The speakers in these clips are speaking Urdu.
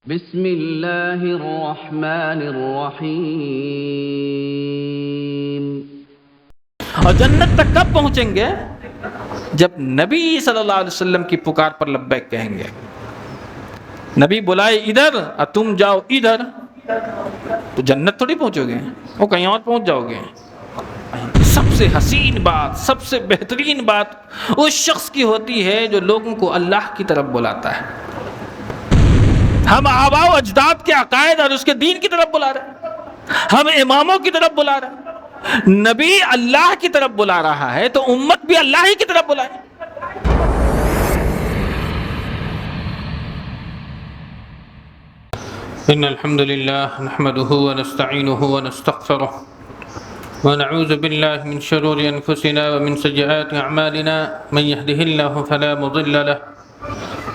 بسم اللہ الرحمن الرحیم۔ اور جنت تک کب پہنچیں گے؟ جب نبی صلی اللہ علیہ وسلم کی پکار پر لبیک کہیں گے۔ نبی بلائے ادھر اور تم جاؤ ادھر، تو جنت تھوڑی پہنچو گے، وہ کہیں اور پہنچ جاؤ گے۔ سب سے حسین بات، سب سے بہترین بات اس شخص کی ہوتی ہے جو لوگوں کو اللہ کی طرف بلاتا ہے۔ ہم آباء و اجداد کے عقائد اور اس کے دین کی طرف بلا رہے ہیں، ہم اماموں کی طرف بلا رہے ہیں۔ نبی اللہ کی طرف بلا رہا ہے تو امت بھی اللہ ہی کی طرف بلائے۔ ان الحمد للہ نحمده ونستعینه ونستغفره ونعوذ باللہ من شرور انفسنا ومن سیئات اعمالنا، من يهده الله فلا مضل له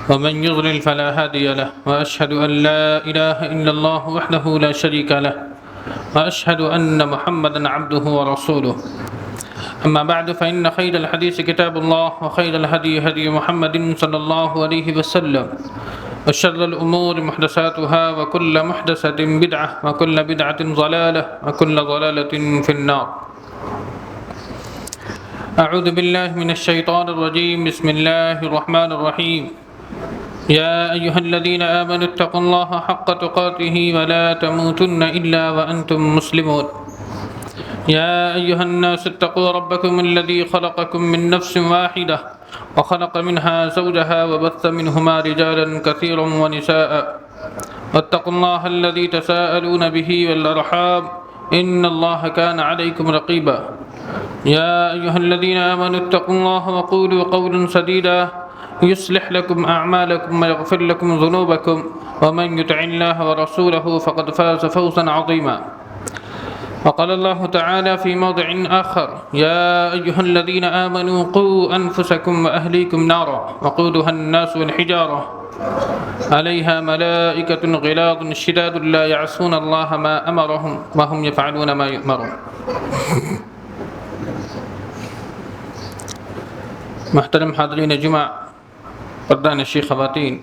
ومن يضلل فلا هادي له، واشهد ان لا اله الا الله وحده لا شريك له، واشهد ان محمدا عبده ورسوله. اما بعد فان خير الحديث كتاب الله، وخير الهدي هدي محمد صلى الله عليه وسلم، وشر الامور محدثاتها، وكل محدثة بدعة، وكل بدعة ضلالة، وكل ضلالة في النار. اعوذ بالله من الشيطان الرجيم. بسم الله الرحمن الرحيم. يا أيها الذين آمنوا اتقوا الله حق تقاته ولا تموتن إلا وأنتم مسلمون. يا أيها الناس اتقوا ربكم الذي خلقكم من نفس واحدة وخلق منها زوجها وبث منهما رجالا كثيرا ونساء، واتقوا الله الذي تساءلون به والأرحام إن الله كان عليكم رقيبا. يا أيها الذين آمنوا اتقوا الله وقولوا قولا سديدا يصلح لكم أعمالكم ويغفر لكم ذنوبكم، ومن يطع الله ورسوله فقد فاز فوزا عظيما. وقال الله تعالى في موضع آخر: يا أيها الذين آمنوا قوا أنفسكم وأهليكم نارا وقودها الناس والحجارة عليها ملائكة غلاظ شداد لا يعصون الله ما أمرهم وهم يفعلون ما يؤمرون. محترم حاضرین جمعہ، پردہ نشین خواتین،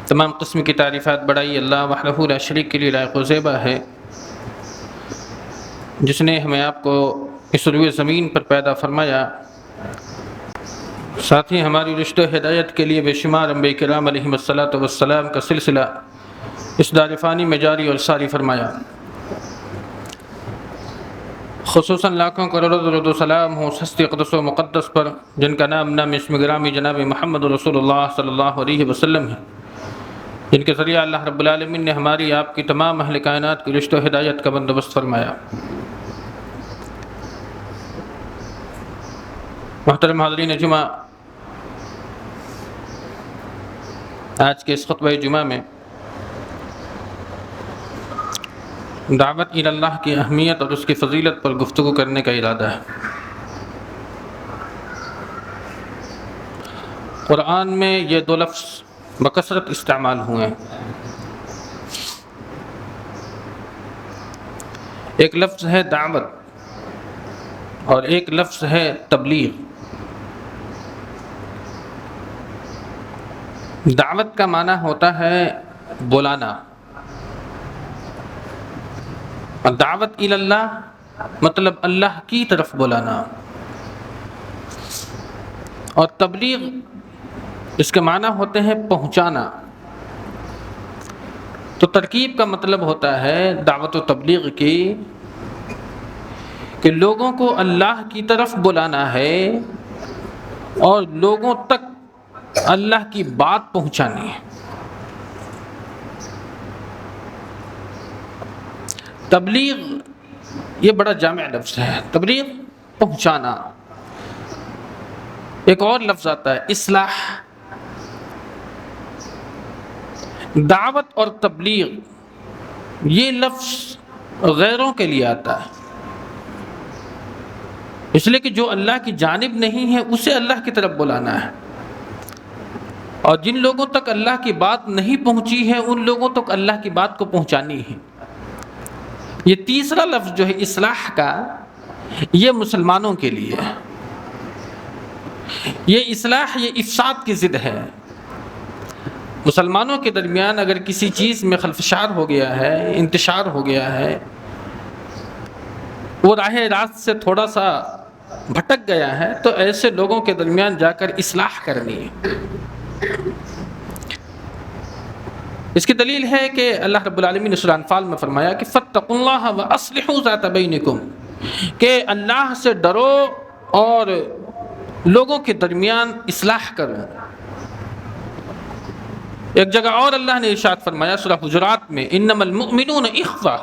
تمام قسم کی تعریفات بڑائی اللہ وحدہ لا شریک کے لیے لائق و زیبا ہے، جس نے ہمیں آپ کو اس روئے زمین پر پیدا فرمایا، ساتھ ہی ہماری رشد و ہدایت کے لیے بے شمار انبیاء کرام علیہم السلام کا سلسلہ اس دار فانی میں جاری اور ساری فرمایا۔ خصوصاً لاکھوں کروڑوں درود و سلام ہوں ہستی اقدس و مقدس پر، جن کا نام اسم گرامی جناب محمد رسول اللہ صلی اللہ علیہ وسلم ہے، جن کے ذریعہ اللہ رب العالمین نے ہماری آپ کی تمام اہل کائنات کی رشد و ہدایت کا بندوبست فرمایا۔ محترم حاضرین جمعہ، آج کے اس خطبہ جمعہ میں دعوت الی اللہ کی اہمیت اور اس کی فضیلت پر گفتگو کرنے کا ارادہ ہے۔ قرآن میں یہ دو لفظ بکثرت استعمال ہوئے ہیں۔ ایک لفظ ہے دعوت اور ایک لفظ ہے تبلیغ۔ دعوت کا معنی ہوتا ہے بلانا، اور دعوت الی اللہ مطلب اللہ کی طرف بلانا، اور تبلیغ اس کے معنی ہوتے ہیں پہنچانا۔ تو ترکیب کا مطلب ہوتا ہے دعوت و تبلیغ کی کہ لوگوں کو اللہ کی طرف بلانا ہے اور لوگوں تک اللہ کی بات پہنچانی ہے۔ تبلیغ یہ بڑا جامع لفظ ہے، تبلیغ پہنچانا۔ ایک اور لفظ آتا ہے اصلاح۔ دعوت اور تبلیغ یہ لفظ غیروں کے لیے آتا ہے، اس لیے کہ جو اللہ کی جانب نہیں ہے اسے اللہ کی طرف بلانا ہے، اور جن لوگوں تک اللہ کی بات نہیں پہنچی ہے ان لوگوں تک اللہ کی بات کو پہنچانی ہے۔ یہ تیسرا لفظ جو ہے اصلاح کا، یہ مسلمانوں کے لیے ہے۔ یہ اصلاح، یہ افساد کی ضد ہے۔ مسلمانوں کے درمیان اگر کسی چیز میں خلفشار ہو گیا ہے، انتشار ہو گیا ہے، وہ راہ راست سے تھوڑا سا بھٹک گیا ہے، تو ایسے لوگوں کے درمیان جا کر اصلاح کرنی ہے۔ اس کی دلیل ہے کہ اللہ رب العالمین نے سورہ انفال میں فرمایا کہ فاتقوا اللہ واصلحوا ذات بینکم، کہ اللہ سے ڈرو اور لوگوں کے درمیان اصلاح کرو۔ ایک جگہ اور اللہ نے ارشاد فرمایا سورہ حجرات میں انما المؤمنون اخوہ،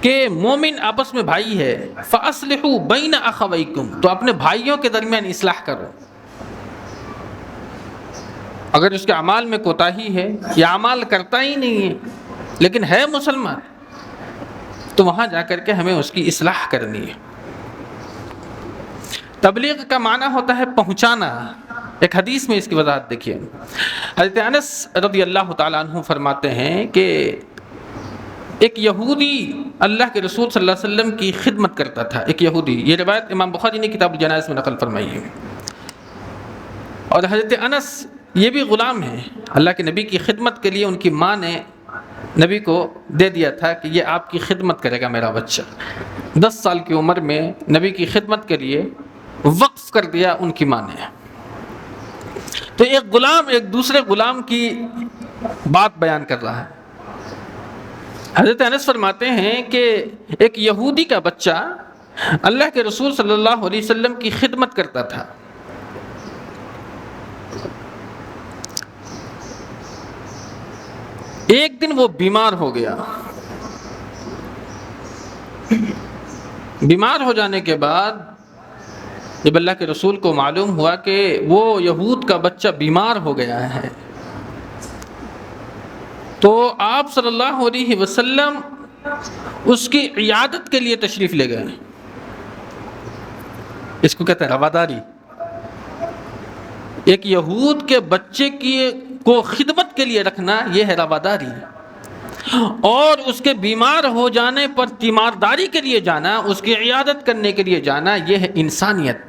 کہ مومن آپس میں بھائی ہے، فاصلحوا بین اخویکم، تو اپنے بھائیوں کے درمیان اصلاح کرو۔ اگر اس کے اعمال میں کوتاہی ہے یا اعمال کرتا ہی نہیں ہے لیکن ہے مسلمان، تو وہاں جا کر کے ہمیں اس کی اصلاح کرنی ہے۔ تبلیغ کا معنی ہوتا ہے پہنچانا۔ ایک حدیث میں اس کی وضاحت دیکھیے، حضرت انس رضی اللہ تعالیٰ عنہ فرماتے ہیں کہ ایک یہودی اللہ کے رسول صلی اللہ علیہ وسلم کی خدمت کرتا تھا، ایک یہودی۔ یہ روایت امام بخاری نے کتاب الجنائز میں نقل فرمائی ہے۔ اور حضرت انس یہ بھی غلام ہیں، اللہ کے نبی کی خدمت کے لیے ان کی ماں نے نبی کو دے دیا تھا کہ یہ آپ کی خدمت کرے گا میرا بچہ۔ 10 سال کی عمر میں نبی کی خدمت کے لیے وقف کر دیا ان کی ماں نے۔ تو ایک غلام ایک دوسرے غلام کی بات بیان کر رہا ہے۔ حضرت انس فرماتے ہیں کہ ایک یہودی کا بچہ اللہ کے رسول صلی اللہ علیہ وسلم کی خدمت کرتا تھا۔ ایک دن وہ بیمار ہو گیا۔ بیمار ہو جانے کے بعد جب اللہ کے رسول کو معلوم ہوا کہ وہ یہود کا بچہ بیمار ہو گیا ہے، تو آپ صلی اللہ علیہ وسلم اس کی عیادت کے لیے تشریف لے گئے۔ اس کو کہتے ہیں رواداری۔ ایک یہود کے بچے کو خدمت کے لیے رکھنا، یہ ہے رواداری۔ اور اس کے بیمار ہو جانے پر تیمارداری کے لیے جانا، اس کی عیادت کرنے کے لیے جانا، یہ ہے انسانیت۔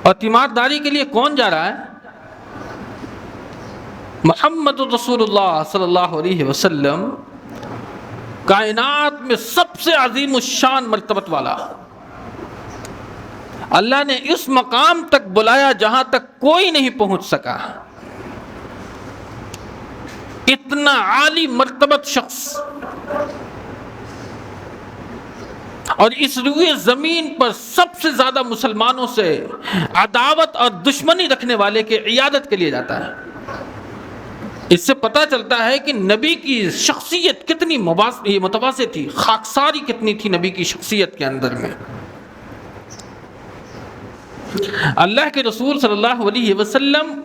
اور تیمارداری کے لیے کون جا رہا ہے؟ محمد رسول اللہ صلی اللہ علیہ وسلم، کائنات میں سب سے عظیم الشان مرتبت والا۔ اللہ نے اس مقام تک بلایا جہاں تک کوئی نہیں پہنچ سکا۔ اتنا عالی مرتبت شخص، اور اس روئے زمین پر سب سے زیادہ مسلمانوں سے عداوت اور دشمنی رکھنے والے کی عیادت کے لیے جاتا ہے۔ اس سے پتہ چلتا ہے کہ نبی کی شخصیت کتنی متوازی تھی، خاکساری کتنی تھی نبی کی شخصیت کے اندر میں۔ اللہ کے رسول صلی اللہ علیہ وسلم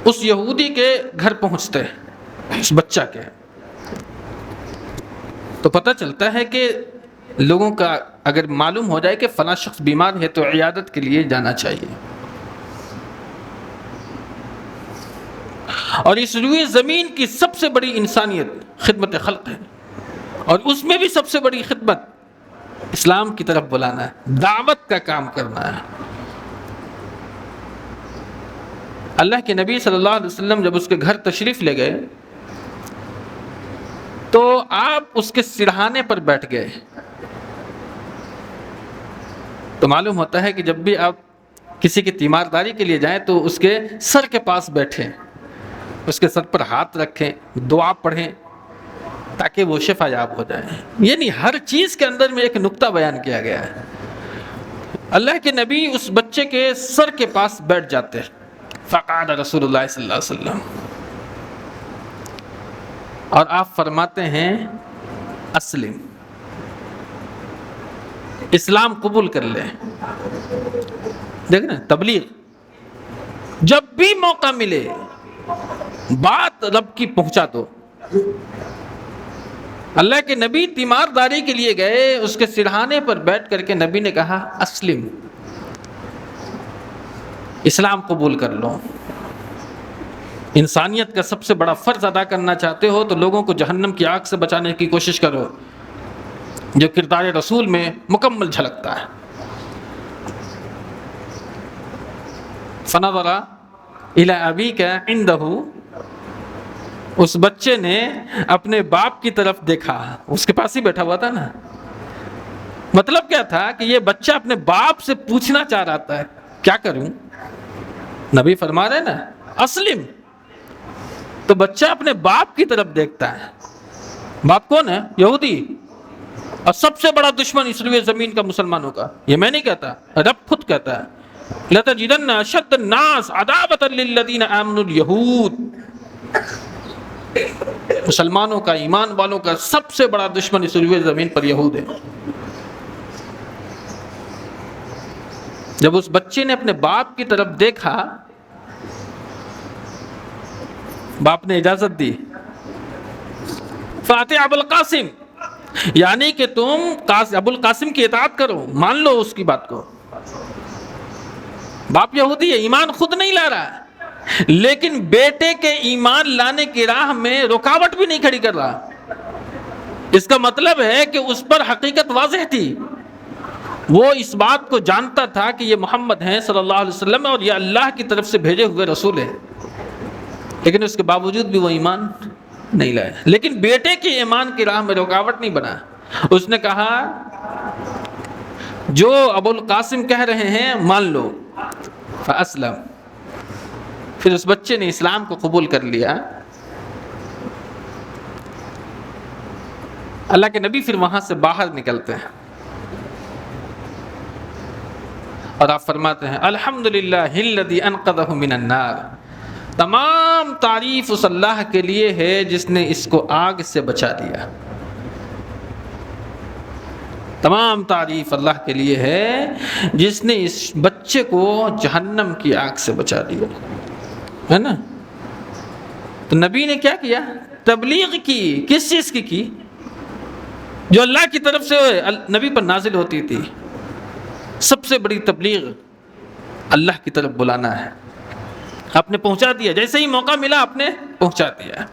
اس یہودی کے گھر پہنچتے ہیں، اس بچہ کے، تو پتہ چلتا ہے کہ لوگوں کا اگر معلوم ہو جائے کہ فلاں شخص بیمار ہے تو عیادت کے لیے جانا چاہیے۔ اور اس روئے زمین کی سب سے بڑی انسانیت خدمت خلق ہے، اور اس میں بھی سب سے بڑی خدمت اسلام کی طرف بلانا ہے، دعوت کا کام کرنا ہے۔ اللہ کے نبی صلی اللہ علیہ وسلم جب اس کے گھر تشریف لے گئے تو آپ اس کے سرہانے پر بیٹھ گئے۔ تو معلوم ہوتا ہے کہ جب بھی آپ کسی کی تیمارداری کے لیے جائیں تو اس کے سر کے پاس بیٹھیں، اس کے سر پر ہاتھ رکھیں، دعا پڑھیں تاکہ وہ شفا یاب ہو جائے۔ یعنی ہر چیز کے اندر میں ایک نقطہ بیان کیا گیا ہے۔ اللہ کے نبی اس بچے کے سر کے پاس بیٹھ جاتے، فقعد رسول اللہ صلی اللہ علیہ وسلم، اور آپ فرماتے ہیں اسلم، اسلام قبول کر لے۔ دیکھ نا تبلیغ، جب بھی موقع ملے بات رب کی پہنچا دو۔ اللہ کے نبی تیمارداری کے لیے گئے، اس کے سرہانے پر بیٹھ کر کے نبی نے کہا اسلم، اسلام قبول کر لو۔ انسانیت کا سب سے بڑا فرض ادا کرنا چاہتے ہو تو لوگوں کو جہنم کی آگ سے بچانے کی کوشش کرو، جو کردار رسول میں مکمل جھلکتا ہے۔ فنظر الی ابیک عندہ، اس بچے نے اپنے باپ کی طرف دیکھا، اس کے پاس ہی بیٹھا ہوا تھا نا. مطلب کیا تھا کہ یہ بچہ اپنے باپ سے پوچھنا چاہ رہا تھا کیا کروں. نبی فرما رہے نا اسلم، تو بچہ اپنے باپ کی طرف دیکھتا ہے. باپ کون ہے؟ یہودی، اور سب سے بڑا دشمن اس لیے زمین کا مسلمانوں کا. یہ میں نہیں کہتا، رب خود کہتا ہے لَتَجِدَنَّ أَشَدَّ النَّاسِ عَدَاوَةً لِلَّذِينَ آمَنُوا الْيَهُودَ، مسلمانوں کا، ایمان والوں کا سب سے بڑا دشمن اس لیے زمین پر یہود ہے. جب اس بچے نے اپنے باپ کی طرف دیکھا، باپ نے اجازت دی فاتح ابو القاسم، یعنی کہ تم ابو القاسم کی اطاعت کرو، مان لو اس کی بات کو. باپ یہودی ہے، ایمان خود نہیں لا رہا، لیکن بیٹے کے ایمان لانے کی راہ میں رکاوٹ بھی نہیں کھڑی کر رہا. اس کا مطلب ہے کہ اس پر حقیقت واضح تھی. وہ اس بات کو جانتا تھا کہ یہ محمد ہیں صلی اللہ علیہ وسلم اور یہ اللہ کی طرف سے بھیجے ہوئے رسول ہیں، لیکن اس کے باوجود بھی وہ ایمان نہیں لائے. لیکن بیٹے کے ایمان کی راہ میں رکاوٹ نہیں بنا. اس نے کہا جو ابو القاسم کہہ رہے ہیں مان لو. فاسلم، پھر اس بچے نے اسلام کو قبول کر لیا. اللہ کے نبی پھر وہاں سے باہر نکلتے ہیں اور آپ فرماتے ہیں الحمدللہ الذی انقذہ من النار، تمام تعریف اس اللہ کے لیے ہے جس نے اس کو آگ سے بچا دیا. تمام تعریف اللہ کے لیے ہے جس نے اس بچے کو جہنم کی آگ سے بچا دیا، ہے نا. تو نبی نے کیا کیا؟ تبلیغ کی. کس چیز کی؟ جو اللہ کی طرف سے نبی پر نازل ہوتی تھی. سب سے بڑی تبلیغ اللہ کی طرف بلانا ہے. آپ نے پہنچا دیا، جیسے ہی موقع ملا آپ نے پہنچا دیا.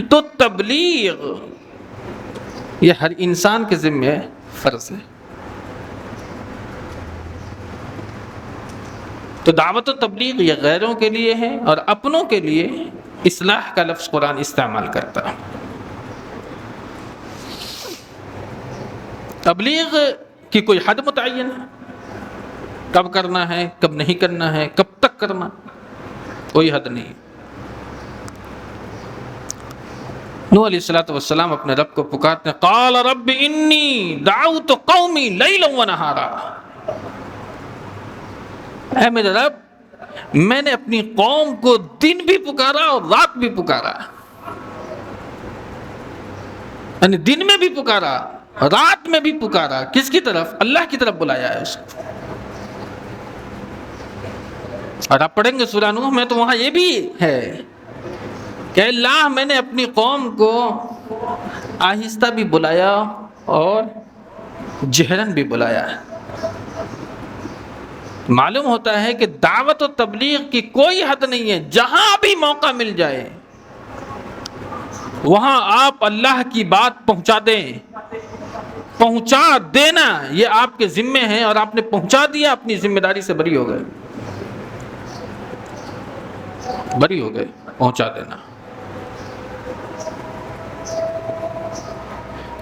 تو تبلیغ یہ ہر انسان کے ذمہ فرض ہے. تو دعوت و تبلیغ یہ غیروں کے لیے ہے اور اپنوں کے لیے اصلاح کا لفظ قرآن استعمال کرتا ہے. تبلیغ کی کوئی حد متعین ہے، کب کرنا ہے، کب نہیں کرنا ہے، کب تک کرنا، کوئی حد نہیں. نوح علیہ الصلوۃ والسلام اپنے رب کو پکارتے ہیں قال رب انی دعوت قومی لیلا ونہارا، اے میرے رب میں نے اپنی قوم کو دن بھی پکارا اور رات بھی پکارا. یعنی دن میں بھی پکارا، رات میں بھی پکارا. کس کی طرف؟ اللہ کی طرف بلایا ہے اس کو. اور آپ پڑھیں گے سورہ نوح میں تو وہاں یہ بھی ہے کہ اللہ میں نے اپنی قوم کو آہستہ بھی بلایا اور جہرن بھی بلایا. معلوم ہوتا ہے کہ دعوت و تبلیغ کی کوئی حد نہیں ہے. جہاں بھی موقع مل جائے وہاں آپ اللہ کی بات پہنچا دیں. پہنچا دینا یہ آپ کے ذمے ہے اور آپ نے پہنچا دیا، اپنی ذمہ داری سے بری ہو گئے. بری ہو گئے، پہنچا دینا.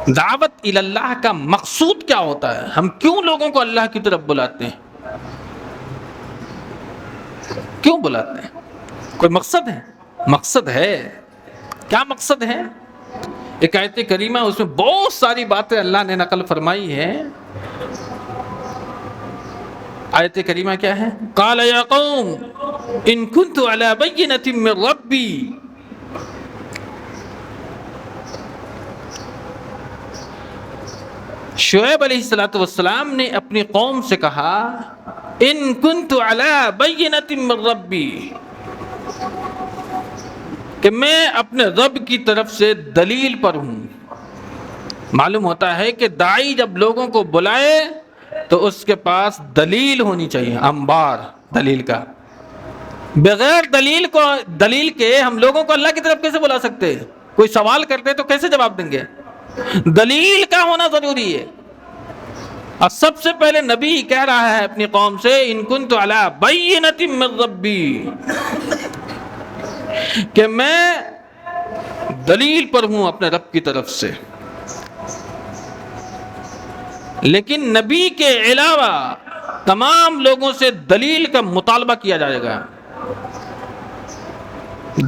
دعوت الی اللہ کا مقصود کیا ہوتا ہے؟ ہم کیوں لوگوں کو اللہ کی طرف بلاتے ہیں؟ کیوں بلاتے ہیں؟ کوئی مقصد ہے؟ مقصد ہے. کیا مقصد ہے؟ ایک آیت کریمہ، اس میں بہت ساری باتیں اللہ نے نقل فرمائی ہے. آیت کریمہ کیا ہے؟ قال یا قوم ان كنت على بینۃ من ربی، شعیب علیہ السلام نے اپنی قوم سے کہا ان كنت على بینۃ من ربی، کہ میں اپنے رب کی طرف سے دلیل پر ہوں. معلوم ہوتا ہے کہ داعی جب لوگوں کو بلائے تو اس کے پاس دلیل ہونی چاہیے، انبار دلیل کا. بغیر دلیل کے ہم لوگوں کو اللہ کی طرف کیسے بلا سکتے؟ کوئی سوال کرتے تو کیسے جواب دیں گے؟ دلیل کا ہونا ضروری ہے. اور سب سے پہلے نبی کہہ رہا ہے اپنی قوم سے ان کنت علی بینۃ من ربی، کہ میں دلیل پر ہوں اپنے رب کی طرف سے. لیکن نبی کے علاوہ تمام لوگوں سے دلیل کا مطالبہ کیا جائے گا.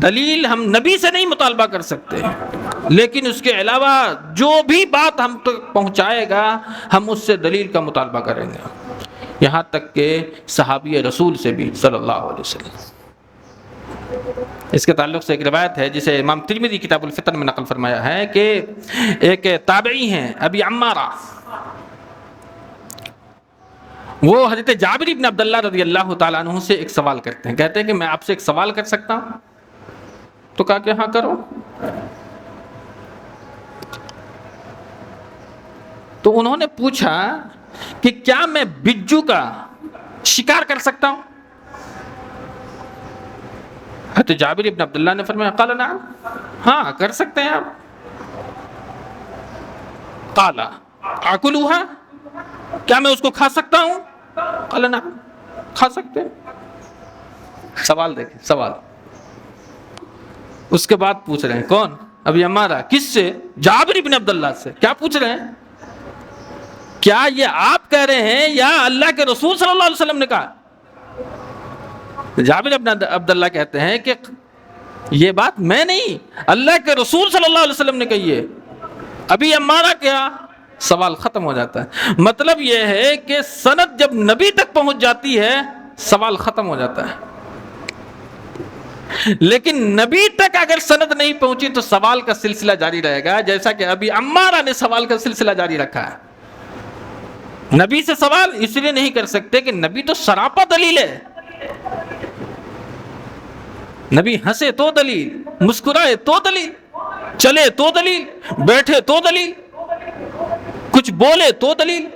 دلیل ہم نبی سے نہیں مطالبہ کر سکتے، لیکن اس کے علاوہ جو بھی بات ہم تک پہنچائے گا ہم اس سے دلیل کا مطالبہ کریں گے. یہاں تک کہ صحابی رسول سے بھی صلی اللہ علیہ وسلم. اس کے تعلق سے ایک روایت ہے جسے امام ترمذی کتاب الفتن میں نقل فرمایا ہے کہ ایک تابعی ہیں ابی عمارہ، وہ حضرت جابر بن عبداللہ رضی اللہ تعالیٰ عنہ سے ایک سوال کرتے ہیں. کہتے ہیں کہ میں آپ سے ایک سوال کر سکتا ہوں؟ تو کہا کہ ہاں کرو. تو انہوں نے پوچھا کہ کیا میں بجو کا شکار کر سکتا ہوں؟ حضرت جابر بن عبداللہ نے فرمایا قال نعم، ہاں کر سکتے ہیں آپ. قال آکلوہا، کیا میں اس کو کھا سکتا ہوں؟ قال نعم، کھا سکتے ہیں. سوال دیکھیں، سوال. اس کے بعد پوچھ رہے ہیں کون؟ ابھی ہمارا. کس سے؟ جابر بن عبداللہ سے. کیا پوچھ رہے ہیں؟ کیا یہ آپ کہہ رہے ہیں یا اللہ کے رسول صلی اللہ علیہ وسلم نے کہا؟ جابر بن عبداللہ کہتے ہیں کہ یہ بات میں نہیں، اللہ کے رسول صلی اللہ علیہ وسلم نے کہی ہے. ابھی ہمارا کیا؟ سوال ختم ہو جاتا ہے. مطلب یہ ہے کہ سند جب نبی تک پہنچ جاتی ہے سوال ختم ہو جاتا ہے. لیکن نبی تک اگر سند نہیں پہنچی تو سوال کا سلسلہ جاری رہے گا، جیسا کہ ابھی عمارہ نے سوال کا سلسلہ جاری رکھا ہے. نبی سے سوال اس لیے نہیں کر سکتے کہ نبی تو سراپا دلیل ہے. نبی ہنسے تو دلیل، مسکرائے تو دلیل، چلے تو دلیل، بیٹھے تو دلیل، کچھ بولے تو دلیل.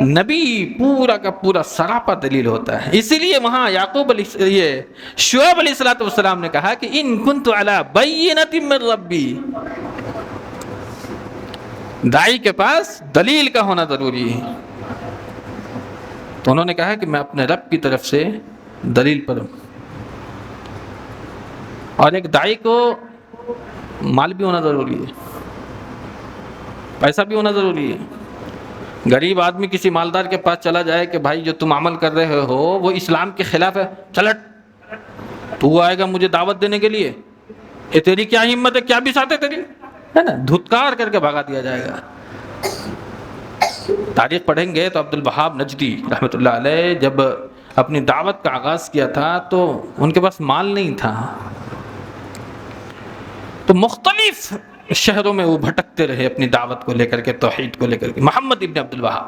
نبی پورا کا پورا سراپا دلیل ہوتا ہے. اسی لیے وہاں شعیب علیہ السلام نے کہا کہ ان کنت علی بینۃ من ربی، داعی کے پاس دلیل کا ہونا ضروری ہے. تو انہوں نے کہا کہ میں اپنے رب کی طرف سے دلیل پر ہوں. اور ایک داعی کو مال بھی ہونا ضروری ہے، پیسہ بھی ہونا ضروری ہے. غریب آدمی کسی مالدار کے پاس چلا جائے کہ بھائی جو تم عمل کر رہے ہو وہ اسلام کے خلاف ہے، چلٹ تو آئے گا مجھے دعوت دینے کے لیے، یہ تیری کیا ہمت ہے، کیا بساط ہے تیری، ہے نا، دھتکار کر کے بھگا دیا جائے گا. تاریخ پڑھیں گے تو عبد الوہاب نجدی رحمۃ اللہ علیہ جب اپنی دعوت کا آغاز کیا تھا تو ان کے پاس مال نہیں تھا، تو مختلف شہروں میں وہ بھٹکتے رہے اپنی دعوت کو لے کر کے، توحید کو لے کر کے. محمد ابن عبد الوہاب،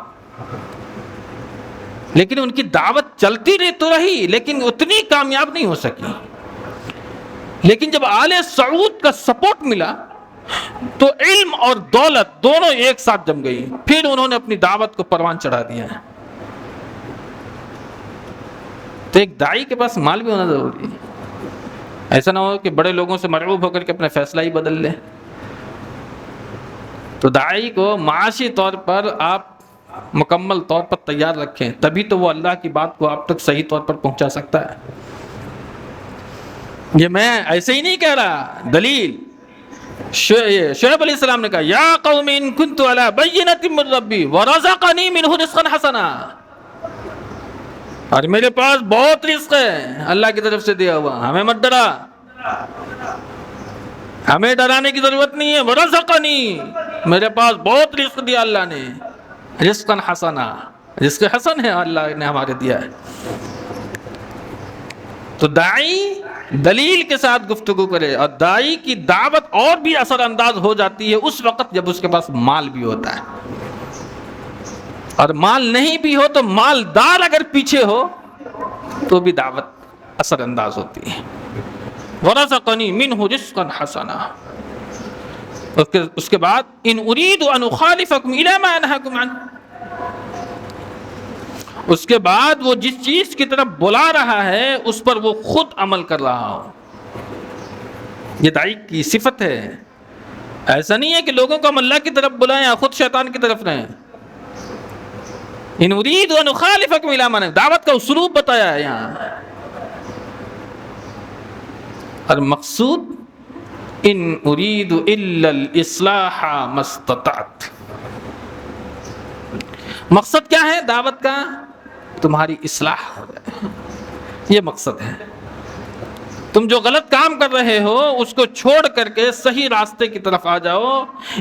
لیکن ان کی دعوت چلتی رہی لیکن اتنی کامیاب نہیں ہو سکی. لیکن جب آل سعود کا سپورٹ ملا تو علم اور دولت دونوں ایک ساتھ جم گئی. پھر انہوں نے اپنی دعوت کو پروان چڑھا دیا. تو ایک داعی کے پاس مال بھی ہونا ضروری ہے. ایسا نہ ہو کہ بڑے لوگوں سے مرعوب ہو کر کے اپنا فیصلہ ہی بدل لے. تو داعی کو معاشی طور پر آپ مکمل طور پر تیار رکھیں، تبھی تو وہ اللہ کی بات کو آپ تک صحیح طور پر پہنچا سکتا ہے. یہ میں ایسے ہی نہیں کہہ رہا، دلیل شعیب علیہ السلام نے کہا یا قوم ان کنت علی بینۃ من ربی ورزقنی منہ رزقا حسنا، اور میرے پاس بہت رزق ہے اللہ کی طرف سے دیا ہوا، ہمیں مت ڈرا، ہمیں ڈرانے کی ضرورت نہیں ہے. ورزقنی، میرے پاس بہت رزق دیا اللہ نے، رزقا حسنا، رزق حسن ہے اللہ نے ہمارے دیا ہے. تو داعی دلیل کے ساتھ گفتگو کرے، اور داعی کی دعوت اور بھی اثر انداز ہو جاتی ہے اس وقت جب اس کے پاس مال بھی ہوتا ہے. اور مال نہیں بھی ہو تو مالدار اگر پیچھے ہو تو بھی دعوت اثر انداز ہوتی ہے. وَرَزَقَنِي مِنْهُ رِزْقًا حَسَنًا. اس کے بعد ان اريد ان اخالفكم الى ما انهاكم عنه، اس کے بعد وہ جس چیز کی طرف بلا رہا ہے اس پر وہ خود عمل کر رہا ہو. یہ داعی کی صفت ہے. ایسا نہیں ہے کہ لوگوں کو ہم اللہ کی طرف بلائیں یا خود شیطان کی طرف رہیں. ان اريد ان اخالفكم الى ما، دعوت کا اسلوب بتایا ہے یہاں، اور مقصود ان اريد الا الاصلاح ما استطعت، مقصد کیا ہے دعوت کا؟ تمہاری اصلاح ہو جائے، یہ مقصد ہے۔ تم جو غلط کام کر رہے ہو اس کو چھوڑ کر کے صحیح راستے کی طرف آ جاؤ،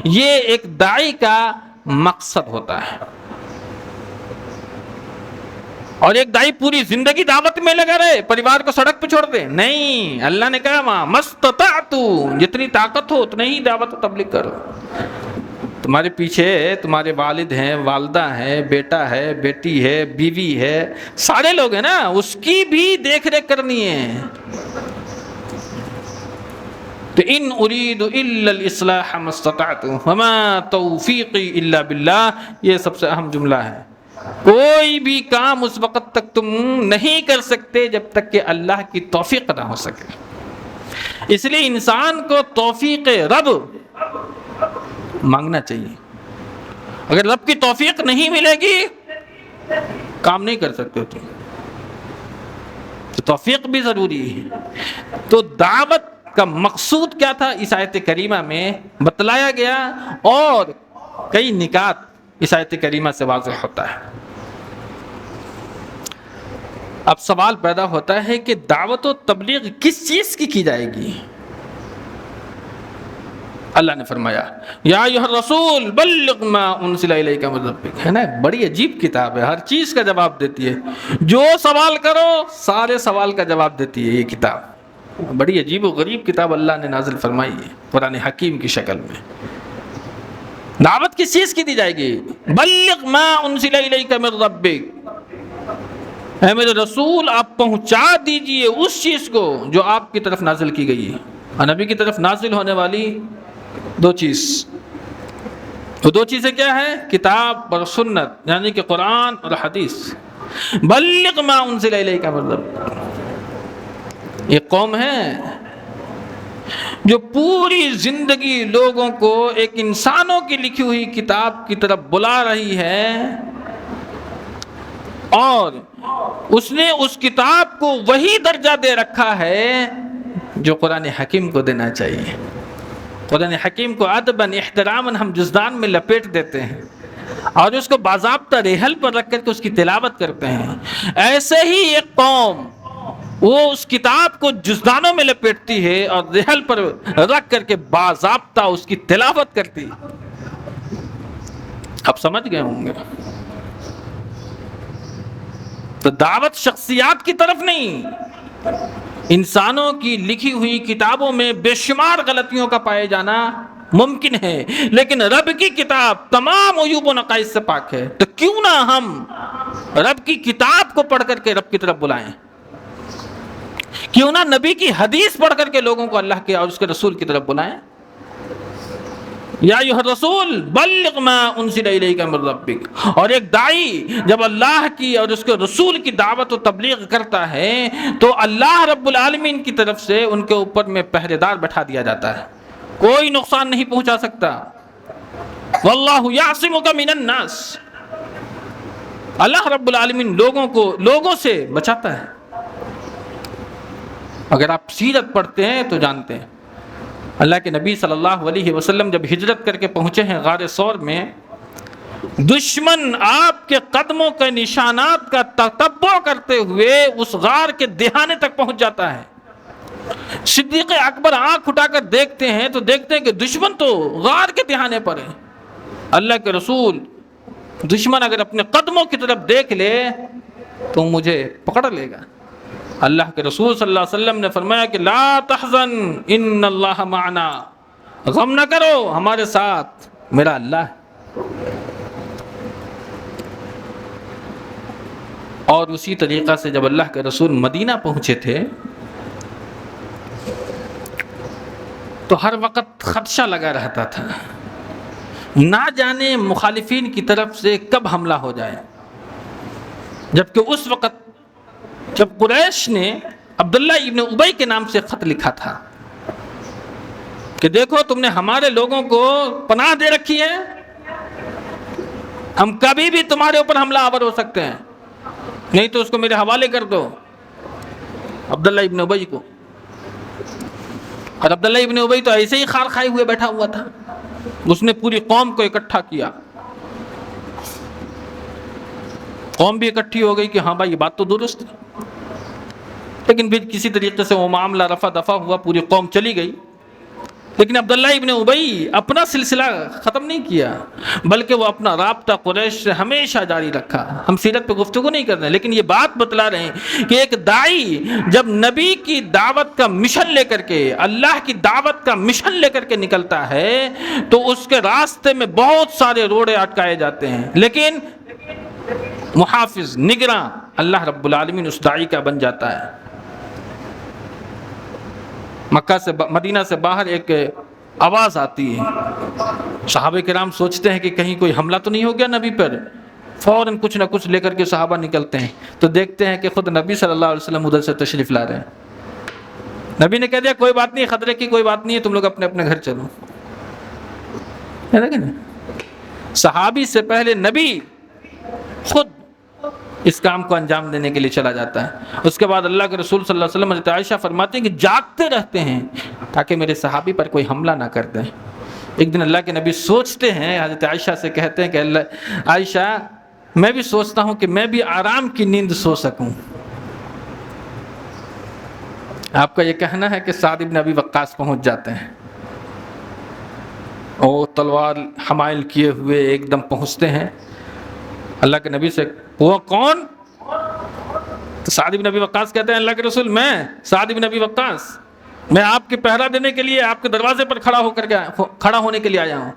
یہ ایک داعی کا مقصد ہوتا ہے۔ اور ایک داعی پوری زندگی دعوت میں لگا رہے، پریوار کو سڑک پہ چھوڑ دے؟ نہیں، اللہ نے کہا وہاں مستطاعت، جتنی طاقت ہو اتنے ہی دعوت و تبلیغ کرو۔ تمہارے پیچھے تمہارے والد ہیں، والدہ ہیں، بیٹا ہے، بیٹی ہے، بیوی ہے، سارے لوگ ہیں نا، اس کی بھی دیکھ ریکھ کرنی ہے۔ تو ان اريد الا الاصلاح ما استطعت وما توفیقی الا باللہ، یہ سب سے اہم جملہ ہے۔ کوئی بھی کام اس وقت تک تم نہیں کر سکتے جب تک کہ اللہ کی توفیق نہ ہو سکے۔ اس لیے انسان کو توفیق رب مانگنا چاہیے۔ اگر رب کی توفیق نہیں ملے گی کام نہیں کر سکتے تم، تو توفیق بھی ضروری ہے۔ تو دعوت کا مقصود کیا تھا اس آیت کریمہ میں بتلایا گیا، اور کئی نکات اس آیت کریمہ سے واضح ہوتا ہے۔ اب سوال پیدا ہوتا ہے کہ دعوت و تبلیغ کس چیز کی جائے گی؟ اللہ نے فرمایا یا ایھا الرسول بلغ ما انزل الیک من ربک، ہے نا، بڑی عجیب کتاب ہے، ہر چیز کا جواب دیتی ہے، جو سوال کرو سارے سوال کا جواب دیتی ہے یہ کتاب۔ بڑی عجیب و غریب کتاب اللہ نے نازل فرمائی ہے قرآن حکیم کی شکل میں۔ دعوت کس چیز کی دی جائے گی؟ بلغ ما انزل الیک من ربک، اے میرے رسول آپ پہنچا دیجئے اس چیز کو جو آپ کی طرف نازل کی گئی ہے۔ اور نبی کی طرف نازل ہونے والی دو چیزیں کیا ہے؟ کتاب اور سنت، یعنی کہ قرآن اور حدیث۔ بلغ ما انزل الیک من ربک، یہ قوم ہے جو پوری زندگی لوگوں کو ایک انسانوں کی لکھی ہوئی کتاب کی طرف بلا رہی ہے، اور اس نے اس کتاب کو وہی درجہ دے رکھا ہے جو قرآن حکیم کو دینا چاہیے۔ قرآن حکیم کو ادباً احتراماً ہم جزدان میں لپیٹ دیتے ہیں اور اس کو باضابطہ ریحل پر رکھ کر کے اس کی تلاوت کرتے ہیں۔ ایسے ہی ایک قوم وہ اس کتاب کو جزدانوں میں لپیٹتی ہے اور ریحل پر رکھ کر کے باضابطہ اس کی تلاوت کرتی ہے۔ اب سمجھ گئے ہوں گے؟ تو دعوت شخصیات کی طرف نہیں، انسانوں کی لکھی ہوئی کتابوں میں بے شمار غلطیوں کا پائے جانا ممکن ہے، لیکن رب کی کتاب تمام عیوب و نقائص سے پاک ہے۔ تو کیوں نہ ہم رب کی کتاب کو پڑھ کر کے رب کی طرف بلائیں؟ کیوں نہ نبی کی حدیث پڑھ کر کے لوگوں کو اللہ کے اور اس کے رسول کی طرف بلائیں؟ یا ایھا الرسول بلغ ما انزل الیک من ربک۔ اور ایک داعی جب اللہ کی اور اس کے رسول کی دعوت و تبلیغ کرتا ہے تو اللہ رب العالمین کی طرف سے ان کے اوپر میں پہرے دار بٹھا دیا جاتا ہے، کوئی نقصان نہیں پہنچا سکتا۔ واللہ یعصمک من الناس، اللہ رب العالمین لوگوں سے بچاتا ہے۔ اگر آپ سیرت پڑھتے ہیں تو جانتے ہیں اللہ کے نبی صلی اللہ علیہ وسلم جب ہجرت کر کے پہنچے ہیں غار ثور میں، دشمن آپ کے قدموں کے نشانات کا تتبع کرتے ہوئے اس غار کے دہانے تک پہنچ جاتا ہے۔ صدیق اکبر آنکھ اٹھا کر دیکھتے ہیں تو دیکھتے ہیں کہ دشمن تو غار کے دہانے پر ہے۔ اللہ کے رسول، دشمن اگر اپنے قدموں کی طرف دیکھ لے تو مجھے پکڑ لے گا۔ اللہ کے رسول صلی اللہ علیہ وسلم نے فرمایا کہ لا تحزن ان اللہ معنا، غم نہ کرو، ہمارے ساتھ میرا اللہ ہے۔ اور اسی طریقہ سے جب اللہ کے رسول مدینہ پہنچے تھے تو ہر وقت خدشہ لگا رہتا تھا، نہ جانے مخالفین کی طرف سے کب حملہ ہو جائے۔ جبکہ اس وقت جب قریش نے عبداللہ ابن ابی کے نام سے خط لکھا تھا کہ دیکھو تم نے ہمارے لوگوں کو پناہ دے رکھی ہے، ہم کبھی بھی تمہارے اوپر حملہ آور ہو سکتے ہیں، نہیں تو اس کو میرے حوالے کر دو، عبداللہ ابن ابی کو۔ اور عبداللہ ابن ابی تو ایسے ہی خار کھائے ہوئے بیٹھا ہوا تھا، اس نے پوری قوم کو اکٹھا کیا، قوم بھی اکٹھی ہو گئی کہ ہاں بھائی یہ بات تو درست ہے، لیکن پھر کسی طریقے سے وہ معاملہ رفع دفع ہوا، پوری قوم چلی گئی۔ لیکن عبداللہ ابن ابی اپنا سلسلہ ختم نہیں کیا، بلکہ وہ اپنا رابطہ قریش سے ہمیشہ جاری رکھا۔ ہم سیرت پہ گفتگو نہیں کر رہے ہیں، لیکن یہ بات بتلا رہے ہیں کہ ایک داعی جب نبی کی دعوت کا مشن لے کر کے، اللہ کی دعوت کا مشن لے کر کے نکلتا ہے تو اس کے راستے میں بہت سارے روڑے اٹکائے جاتے ہیں، لیکن محافظ، نگراں اللہ رب العالمین اس داعی کا بن جاتا ہے۔ مکہ سے مدینہ سے باہر ایک آواز آتی ہے، صحابہ کرام سوچتے ہیں کہ کہیں کوئی حملہ تو نہیں ہو گیا نبی پر، فوراً کچھ نہ کچھ لے کر کے صحابہ نکلتے ہیں تو دیکھتے ہیں کہ خود نبی صلی اللہ علیہ وسلم ادھر سے تشریف لا رہے ہیں۔ نبی نے کہہ دیا کوئی بات نہیں، خطرے کی کوئی بات نہیں ہے، تم لوگ اپنے اپنے گھر چلو۔ صحابی سے پہلے نبی خود اس کام کو انجام دینے کے لیے چلا جاتا ہے۔ اس کے بعد اللہ کے رسول صلی اللہ علیہ وسلم حضرت عائشہ فرماتے ہیں کہ جاگتے رہتے ہیں تاکہ میرے صحابی پر کوئی حملہ نہ کر دیں۔ ایک دن اللہ کے نبی سوچتے ہیں، حضرت عائشہ سے کہتے ہیں کہ اللہ عائشہ میں بھی سوچتا ہوں کہ میں بھی آرام کی نیند سو سکوں۔ آپ کا یہ کہنا ہے کہ سعد بن ابی وقاص پہنچ جاتے ہیں، وہ تلوار حمائل کیے ہوئے ایک دم پہنچتے ہیں اللہ کے نبی سے، وہ کون؟ تو سعد بن ابی وقاص کہتے ہیں اللہ کے رسول میں سعد بن ابی وقاص، میں آپ کے پہرا دینے کے لیے آپ کے دروازے پر کھڑا ہونے کے لیے آیا ہوں۔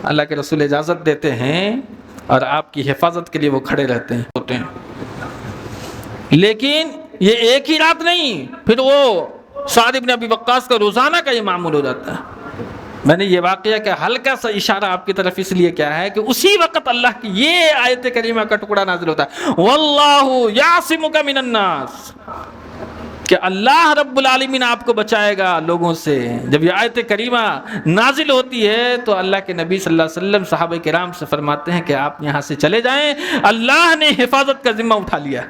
اللہ کے رسول اجازت دیتے ہیں اور آپ کی حفاظت کے لیے وہ کھڑے رہتے ہیں۔ لیکن یہ ایک ہی رات نہیں، پھر وہ سعد بن ابی وقاص کا روزانہ کا یہ معمول ہو جاتا ہے۔ میں نے یہ واقعہ کا ہلکا سا اشارہ آپ کی طرف اس لیے کیا ہے کہ اسی وقت اللہ کی یہ آیت کریمہ کا ٹکڑا نازل ہوتا ہے، واللہ یعصمک من الناس، کہ اللہ رب العالمین آپ کو بچائے گا لوگوں سے۔ جب یہ آیت کریمہ نازل ہوتی ہے تو اللہ کے نبی صلی اللہ علیہ وسلم صحابہ کرام سے فرماتے ہیں کہ آپ یہاں سے چلے جائیں، اللہ نے حفاظت کا ذمہ اٹھا لیا۔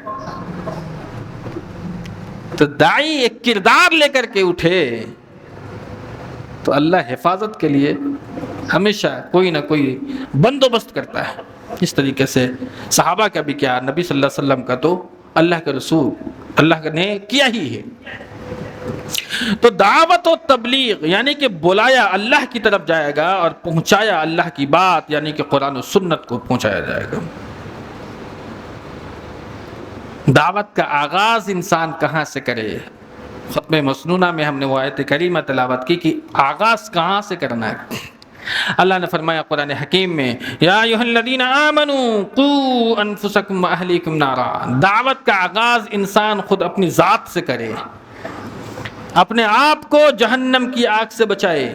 تو داعی ایک کردار لے کر کے اٹھے تو اللہ حفاظت کے لیے ہمیشہ کوئی نہ کوئی بندوبست کرتا ہے۔ اس طریقے سے صحابہ کا بھی کیا، نبی صلی اللہ علیہ وسلم کا تو اللہ کے رسول اللہ نے کیا ہی ہے۔ تو دعوت و تبلیغ یعنی کہ بلایا اللہ کی طرف جائے گا اور پہنچایا اللہ کی بات یعنی کہ قرآن و سنت کو پہنچایا جائے گا۔ دعوت کا آغاز انسان کہاں سے کرے؟ ختم مسنونہ میں ہم نے وہ آیت کریمہ تلاوت کی کہ آغاز کہاں سے کرنا ہے۔ اللہ نے فرمایا قرآن حکیم میں، یا ایھا الذین آمنوا قوا انفسکم واہلیکم نارا، دعوت کا آغاز انسان خود اپنی ذات سے کرے، اپنے آپ کو جہنم کی آگ سے بچائے،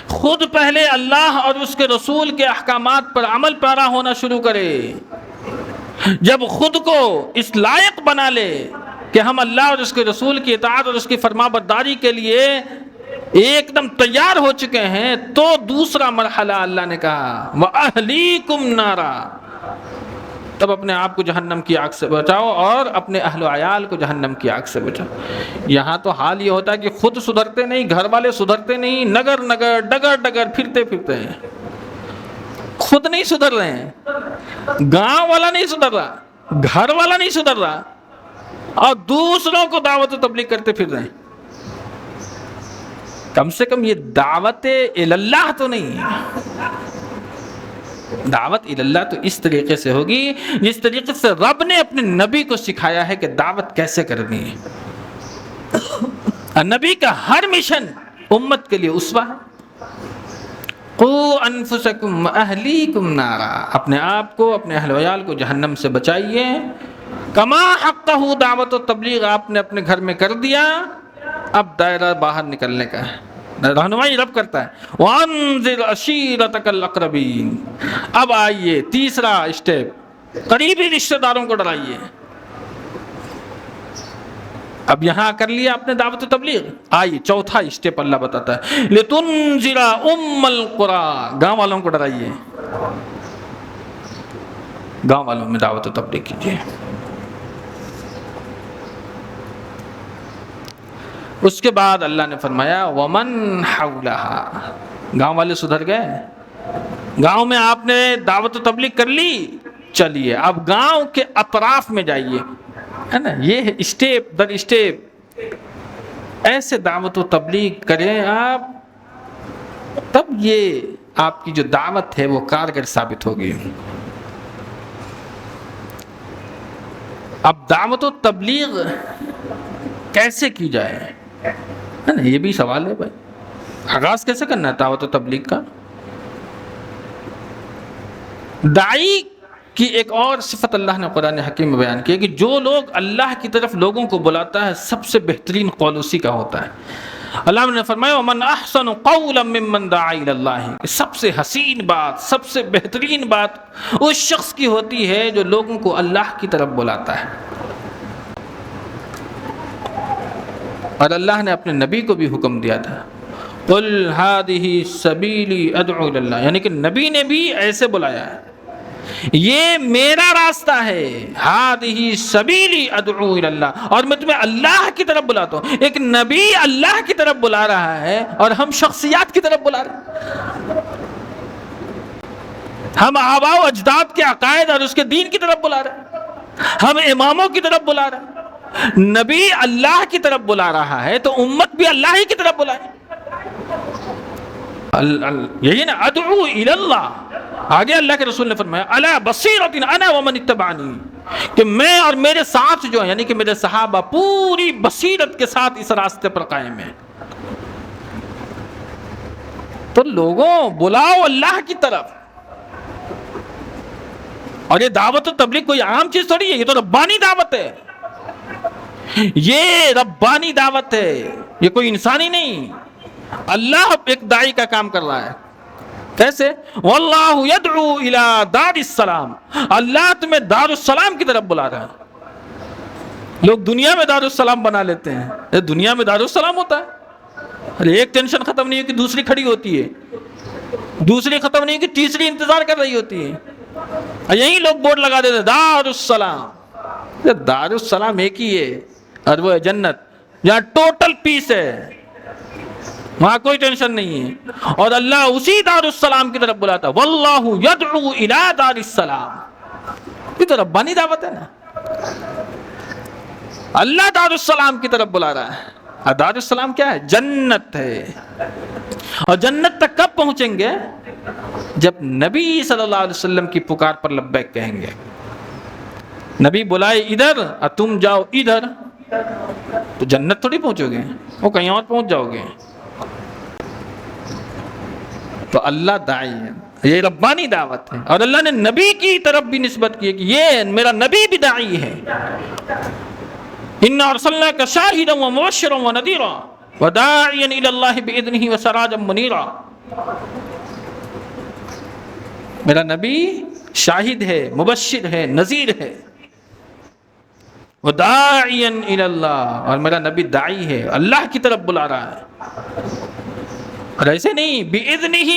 خود پہلے اللہ اور اس کے رسول کے احکامات پر عمل پیرا ہونا شروع کرے۔ جب خود کو اس لائق بنا لے کہ ہم اللہ اور اس کے رسول کی اطاعت اور اس کی فرما برداری کے لیے ایک دم تیار ہو چکے ہیں، تو دوسرا مرحلہ اللہ نے کہا وَأَهْلِيكُمْ نَارًا، تب اپنے آپ کو جہنم کی آگ سے بچاؤ اور اپنے اہل و عیال کو جہنم کی آگ سے بچاؤ۔ یہاں تو حال یہ ہوتا ہے کہ خود سدھرتے نہیں، گھر والے سدھرتے نہیں، نگر نگر ڈگر ڈگر پھرتے ہیں، خود نہیں سدھر رہے ہیں، گاؤں والا نہیں سدھر رہا، گھر والا نہیں سدھر رہا، اور دوسروں کو دعوت و تبلیغ کرتے پھر رہے ہیں۔ کم سے کم یہ دعوت اللہ تو نہیں ہے۔ دعوت اللہ تو اس طریقے سے ہوگی جس طریقے سے رب نے اپنے نبی کو سکھایا ہے کہ دعوت کیسے کرنی ہے۔ نبی کا ہر مشن امت کے لیے اسوہ ہے۔ قوا انفسکم واہلیکم نارا، اپنے آپ کو اپنے اہل و عیال کو جہنم سے بچائیے۔ کما حقہ دعوت و تبلیغ آپ نے اپنے گھر میں کر دیا، اب دائرہ باہر نکلنے کا ہے، رہنمائی رب کرتا ہے۔ وانذر عشیرتک الاقربین، اب آئیے تیسرا اسٹیپ، قریبی رشتہ داروں کو ڈرائیے۔ اب یہاں کر لیا آپ نے دعوت و تبلیغ، آئیے چوتھا اسٹیپ اللہ بتاتا ہے لتنذر ام القری، گاؤں والوں کو ڈرائیے۔ گاؤں والوں میں دعوت و تبلیغ کیجیے۔ اس کے بعد اللہ نے فرمایا ومن حولہا، گاؤں والے سدھر گئے، گاؤں میں آپ نے دعوت و تبلیغ کر لی، چلیے اب گاؤں کے اطراف میں جائیے، ہے نا، یہ اسٹیپ در اسٹیپ ایسے دعوت و تبلیغ کریں آپ، تب یہ آپ کی جو دعوت ہے وہ کارگر ثابت ہوگی۔ اب دعوت و تبلیغ کیسے کی جائے، ہے نا، یہ بھی سوال ہے بھائی، آغاز کیسے کرنا ہے دعوت و تبلیغ کا؟ داعی کی ایک اور صفت اللہ نے قرآن حکیم میں بیان کی ہے کہ جو لوگ اللہ کی طرف لوگوں کو بلاتا ہے سب سے بہترین قول اسی کا ہوتا ہے۔ اللہ نے فرمایا وَمَنْ أَحْسَنُ قَوْلًا مِّمَّنْ دَعَا إِلَى اللَّهِ، سب سے حسین بات، سب سے بہترین بات اس شخص کی ہوتی ہے جو لوگوں کو اللہ کی طرف بلاتا ہے۔ اور اللہ نے اپنے نبی کو بھی حکم دیا تھا قُلْ هَٰذِهِ سَبِيلِي أَدْعُو إِلَى اللَّهِ، یعنی کہ نبی نے بھی ایسے بلایا ہے، یہ میرا راستہ ہے، هَٰذِهِ سَبِيلِي أَدْعُو إِلَى اللَّهِ، اور میں تمہیں اللہ کی طرف بلاتا ہوں۔ ایک نبی اللہ کی طرف بلا رہا ہے اور ہم شخصیات کی طرف بلا رہے ہیں، ہم آباء و اجداد کے عقائد اور اس کے دین کی طرف بلا رہے ہیں، ہم اماموں کی طرف بلا رہے ہیں۔ نبی اللہ کی طرف بلا رہا ہے تو امت بھی اللہ ہی کی طرف بلائے، یہی نا ادعو الی اللہ۔ آگے اللہ کے رسول نے فرمایا علی بصیرۃ انا ومن اتبعنی، کہ میں اور میرے ساتھ جو ہیں یعنی کہ میرے صحابہ پوری بصیرت کے ساتھ اس راستے پر قائم ہیں۔ تو لوگوں بلاؤ اللہ کی طرف، اور یہ دعوت و تبلیغ کوئی عام چیز تھوڑی ہے، یہ تو ربانی دعوت ہے، یہ ربانی دعوت ہے، یہ کوئی انسانی نہیں۔ اللہ ایک داعی کا کام کر رہا ہے، کیسے؟ واللہ یدعو الی دار السلام، اللہ تمہیں دار السلام کی طرف بلا رہا ہے۔ لوگ دنیا میں دار السلام بنا لیتے ہیں، دنیا میں دار السلام ہوتا ہے، ارے ایک ٹینشن ختم نہیں ہے کہ دوسری کھڑی ہوتی ہے، دوسری ختم نہیں ہے کہ تیسری انتظار کر رہی ہوتی ہے، یہی لوگ بورڈ لگا دیتے ہیں دار السلام۔ دار السلام ایک ہی ہے اور وہ ہے جنت، جہاں ٹوٹل پیس ہے، وہاں کوئی ٹینشن نہیں ہے، اور اللہ اسی دار السلام کی طرف بلاتا ہے، واللہ یدعو الی دار السلام۔ یہ تو ربانی دعوت ہے نا، اللہ دار السلام کی طرف بلا رہا ہے، اور دار السلام کیا ہے؟ جنت ہے۔ اور جنت تک کب پہنچیں گے؟ جب نبی صلی اللہ علیہ وسلم کی پکار پر لبیک کہیں گے۔ نبی بلائے ادھر اور تم جاؤ ادھر، تو جنت تھوڑی پہنچو گے، وہ کہیں اور پہنچ جاؤ گے۔ تو اللہ داعی ہے، یہ ربانی دعوت ہے، اور اللہ نے نبی کی طرف بھی نسبت کی ہے کہ یہ میرا نبی بھی داعی ہے۔ اِنَّا أَرْسَلْنَاكَ شَاهِدًا وَمُبَشِّرًا وَنَذِيرًا وَدَاعِيًا إِلَى اللَّهِ بِإِذْنِهِ وَسِرَاجًا مُنِيرًا۔ میرا نبی شاہد ہے، مبشر ہے، نذیر ہے، وَدَاعِيًا إِلَى اللَّهِ، اور میرا نبی داعی ہے، اللہ کی طرف بلا رہا ہے، اور ایسے نہیں بِإِذْنِهِ،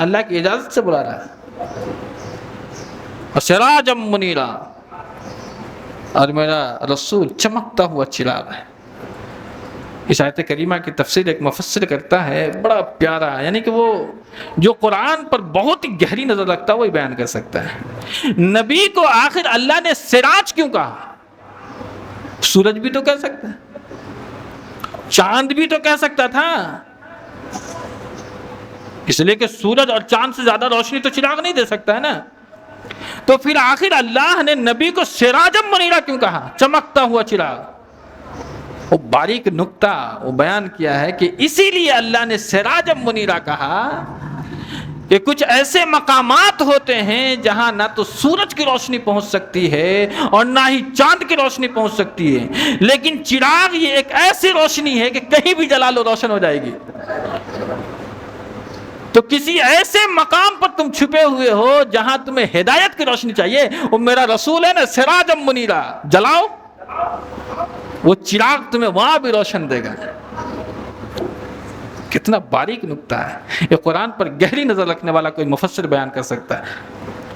اللہ کی اجازت سے بلا رہا ہے، وَسِرَاجًا مُنِيرًا، اور میرا رسول چمکتا ہوا چراغ ہے۔ اس آیت کریمہ کی تفسیر ایک مفسر کرتا ہے، بڑا پیارا، یعنی کہ وہ جو قرآن پر بہت ہی گہری نظر رکھتا ہے وہی بیان کر سکتا ہے۔ نبی کو آخر اللہ نے سراج کیوں کہا؟ سورج بھی تو کہہ سکتا ہے، چاند بھی تو کہہ سکتا تھا، اس لیے کہ سورج اور چاند سے زیادہ روشنی تو چراغ نہیں دے سکتا ہے نا، تو پھر آخر اللہ نے نبی کو سراجم منیرا کیوں کہا؟ چمکتا ہوا چراغ۔ وہ باریک نکتہ وہ بیان کیا ہے کہ اسی لیے اللہ نے سراجم منیرا کہا کہ کچھ ایسے مقامات ہوتے ہیں جہاں نہ تو سورج کی روشنی پہنچ سکتی ہے اور نہ ہی چاند کی روشنی پہنچ سکتی ہے، لیکن چراغ یہ ایک ایسی روشنی ہے کہ کہیں بھی جلا لو روشن ہو جائے گی۔ تو کسی ایسے مقام پر تم چھپے ہوئے ہو جہاں تمہیں ہدایت کی روشنی چاہیے، وہ میرا رسول ہے نا سراجم منیرا، جلاؤ، وہ چراغ تمہیں وہاں بھی روشن دے گا۔ کتنا باریک نکتہ ہے، یہ قرآن پر گہری نظر رکھنے والا کوئی مفسر بیان کر سکتا ہے۔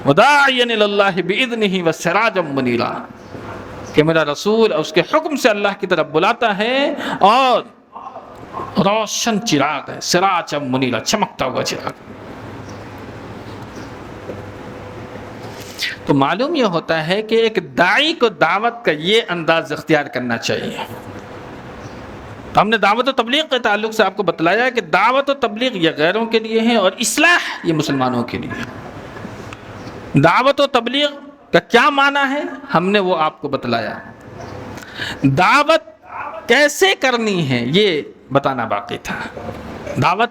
وداعیا الی اللہ باذنہ وسراجا منیرا، کہ میرا رسول اس کے حکم سے اللہ کی طرف بلاتا ہے اور روشن چراغ ہے، سراجا منیرا، چمکتا ہوا چراغ۔ تو معلوم یہ ہوتا ہے کہ ایک داعی کو دعوت کا یہ انداز اختیار کرنا چاہیے۔ تو ہم نے دعوت و تبلیغ کے تعلق سے آپ کو بتلایا کہ دعوت و تبلیغ یہ غیروں کے لیے ہے اور اصلاح یہ مسلمانوں کے لیے ہے۔ دعوت و تبلیغ کا کیا معنی ہے ہم نے وہ آپ کو بتلایا، دعوت کیسے کرنی ہے یہ بتانا باقی تھا۔ دعوت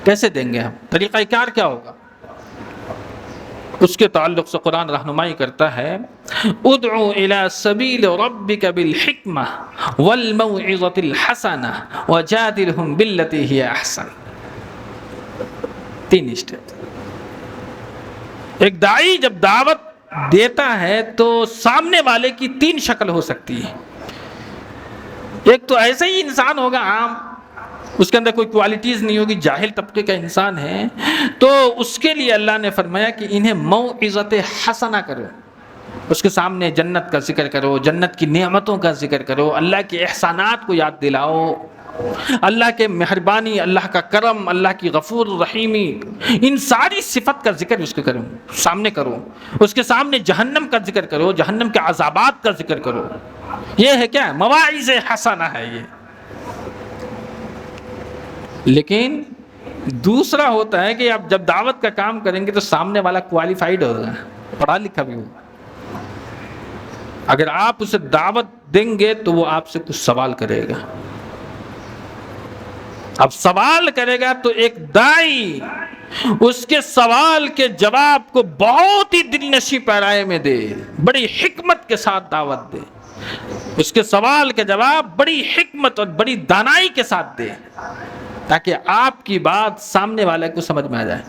کیسے دیں گے ہم، طریقہ کار کیا ہوگا، اس کے تعلق سے قرآن رہنمائی کرتا ہے، ادعو الی سبیل ربک بالحکمہ والموعظۃ الحسنہ وجادلہم باللتی ہی احسن۔ 3 اسٹیپ۔ ایک داعی جب دعوت دیتا ہے تو سامنے والے کی 3 شکل ہو سکتی ہے۔ ایک تو ایسا ہی انسان ہوگا عام، اس کے اندر کوئی کوالٹیز نہیں ہوگی، جاہل طبقے کا انسان ہے، تو اس کے لیے اللہ نے فرمایا کہ انہیں موعظت حسنہ کرو، اس کے سامنے جنت کا ذکر کرو، جنت کی نعمتوں کا ذکر کرو، اللہ کے احسانات کو یاد دلاؤ، اللہ کے مہربانی، اللہ کا کرم، اللہ کی غفور رحیمی، ان ساری صفت کا ذکر اس کے کرو، سامنے کرو، اس کے سامنے جہنم کا ذکر کرو، جہنم کے عذابات کا ذکر کرو۔ یہ ہے کیا، مواعظ حسنہ ہے یہ۔ لیکن دوسرا ہوتا ہے کہ آپ جب دعوت کا کام کریں گے تو سامنے والا کوالیفائڈ ہوگا، پڑھا لکھا بھی ہوگا۔ اگر آپ اسے دعوت دیں گے تو وہ آپ سے کچھ سوال کرے گا، اب سوال کرے گا تو ایک داعی اس کے سوال کے جواب کو بہت ہی دل نشیں پیرائے میں دے، بڑی حکمت کے ساتھ دعوت دے، اس کے سوال کے جواب بڑی حکمت اور بڑی دانائی کے ساتھ دے، تاکہ آپ کی بات سامنے والے کو سمجھ میں آ جائے۔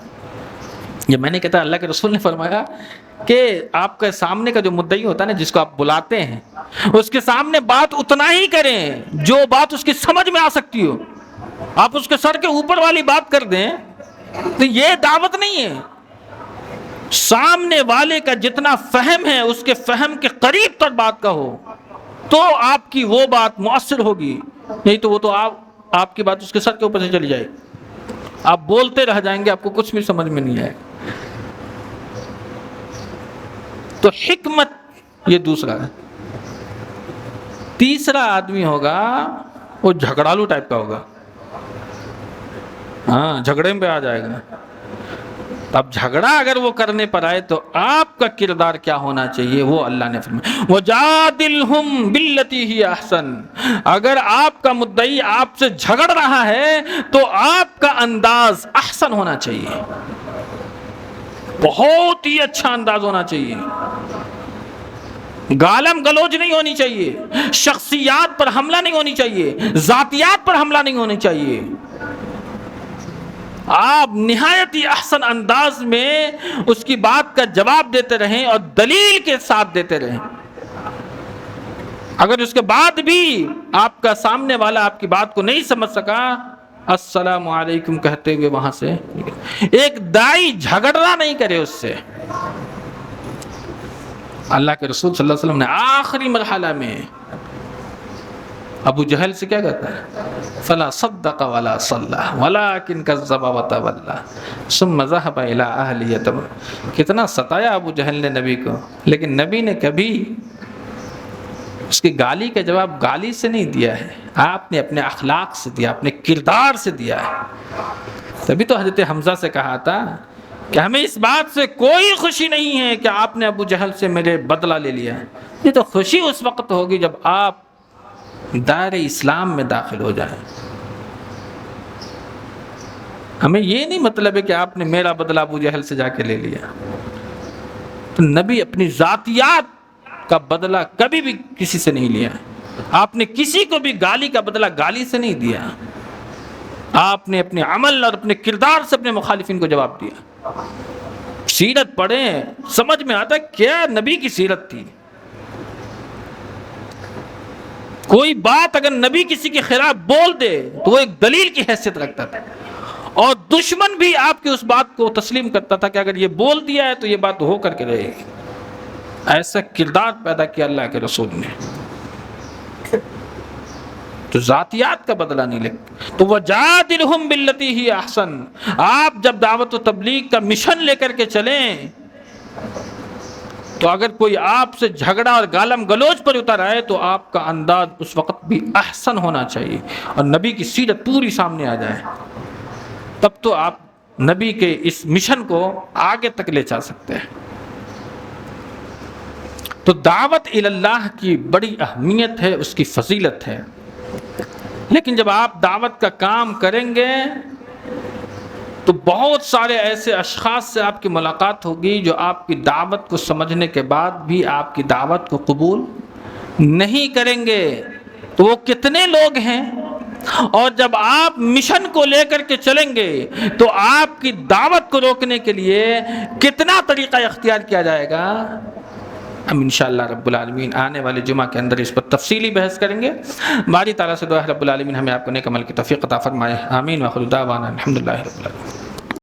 یہ میں نے کہتا، اللہ کے رسول نے فرمایا کہ آپ کے سامنے کا جو مدعی ہوتا ہے نا، جس کو آپ بلاتے ہیں، اس کے سامنے بات اتنا ہی کریں جو بات اس کی سمجھ میں آ سکتی ہو۔ آپ اس کے سر کے اوپر والی بات کر دیں تو یہ دعوت نہیں ہے۔ سامنے والے کا جتنا فہم ہے اس کے فہم کے قریب تر بات کا ہو تو آپ کی وہ بات مؤثر ہوگی، نہیں تو وہ تو آپ کی بات اس کے سر کے اوپر سے چلی جائے، آپ بولتے رہ جائیں گے، آپ کو کچھ بھی سمجھ میں نہیں آئے۔ تو حکمت یہ دوسرا ہے۔ تیسرا آدمی ہوگا وہ جھگڑالو ٹائپ کا ہوگا، ہاں جھگڑے میں آ جائے گا۔ اب جھگڑا اگر وہ کرنے پر آئے تو آپ کا کردار کیا ہونا چاہیے وہ اللہ نے فرمایا، وَجَادِلْهُمْ بِالَّتِي هِيَ أَحْسَنُ۔ اگر آپ کا مدعی آپ سے جھگڑ رہا ہے تو آپ کا انداز احسن ہونا چاہیے، بہت ہی اچھا انداز ہونا چاہیے، گالم گلوچ نہیں ہونی چاہیے، شخصیات پر حملہ نہیں ہونی چاہیے، ذاتیات پر حملہ نہیں ہونی چاہیے۔ آپ نہایت ہی احسن انداز میں اس کی بات کا جواب دیتے رہیں اور دلیل کے ساتھ دیتے رہیں۔ اگر اس کے بعد بھی آپ کا سامنے والا آپ کی بات کو نہیں سمجھ سکا، السلام علیکم کہتے ہوئے وہاں سے ایک داعی جھگڑنا نہیں کرے اس سے۔ اللہ کے رسول صلی اللہ علیہ وسلم نے آخری مرحلہ میں ابو جہل سے کیا کہتا ہے، فلا صدق ولا صلی ولکن کذب وتولى ثم ذهب الى اهله يتمطى۔ کتنا ستایا ابو جہل نے نبی کو، لیکن نبی نے کبھی اس کی گالی کا جواب گالی سے نہیں دیا ہے، آپ نے اپنے اخلاق سے دیا، اپنے کردار سے دیا ہے۔ تبھی تو حضرت حمزہ سے کہا تھا کہ ہمیں اس بات سے کوئی خوشی نہیں ہے کہ آپ نے ابو جہل سے میرے بدلہ لے لیا، یہ تو خوشی اس وقت ہوگی جب آپ دائرہ اسلام میں داخل ہو جائیں۔ ہمیں یہ نہیں مطلب ہے کہ آپ نے میرا بدلہ ابو جہل سے جا کے لے لیا۔ تو نبی اپنی ذاتیات کا بدلہ کبھی بھی کسی سے نہیں لیا، آپ نے کسی کو بھی گالی کا بدلہ گالی سے نہیں دیا، آپ نے اپنے عمل اور اپنے کردار سے اپنے مخالفین کو جواب دیا۔ سیرت پڑھیں، سمجھ میں آتا کیا نبی کی سیرت تھی۔ کوئی بات اگر نبی کسی کے خلاف بول دے تو وہ ایک دلیل کی حیثیت رکھتا تھا، اور دشمن بھی آپ کی اس بات کو تسلیم کرتا تھا کہ اگر یہ بول دیا ہے تو یہ بات ہو کر کے رہے گی. ایسا کردار پیدا کیا اللہ کے رسول نے. تو ذاتیات کا بدلہ نہیں لے. تو وَجَادِلْهُمْ بِالَّتِي هِيَ أَحْسَنُ. آپ جب دعوت و تبلیغ کا مشن لے کر کے چلیں تو اگر کوئی آپ سے جھگڑا اور گالم گلوچ پر اتر آئے تو آپ کا انداز اس وقت بھی احسن ہونا چاہیے اور نبی کی سیرت پوری سامنے آ جائے. تب تو آپ نبی کے اس مشن کو آگے تک لے جا سکتے ہیں. تو دعوت اللہ کی بڑی اہمیت ہے, اس کی فضیلت ہے. لیکن جب آپ دعوت کا کام کریں گے تو بہت سارے ایسے اشخاص سے آپ کی ملاقات ہوگی جو آپ کی دعوت کو سمجھنے کے بعد بھی آپ کی دعوت کو قبول نہیں کریں گے. تو وہ کتنے لوگ ہیں؟ اور جب آپ مشن کو لے کر کے چلیں گے تو آپ کی دعوت کو روکنے کے لیے کتنا طریقہ اختیار کیا جائے گا. ہم انشاءاللہ رب العالمین آنے والے جمعہ کے اندر اس پر تفصیلی بحث کریں گے. باری تعالیٰ سے دعا ہے رب العالمین ہمیں آپ کو نیک عمل کی توفیق عطا فرمائے. آمین. وآخر دعوانا الحمدللہ رب العالمین.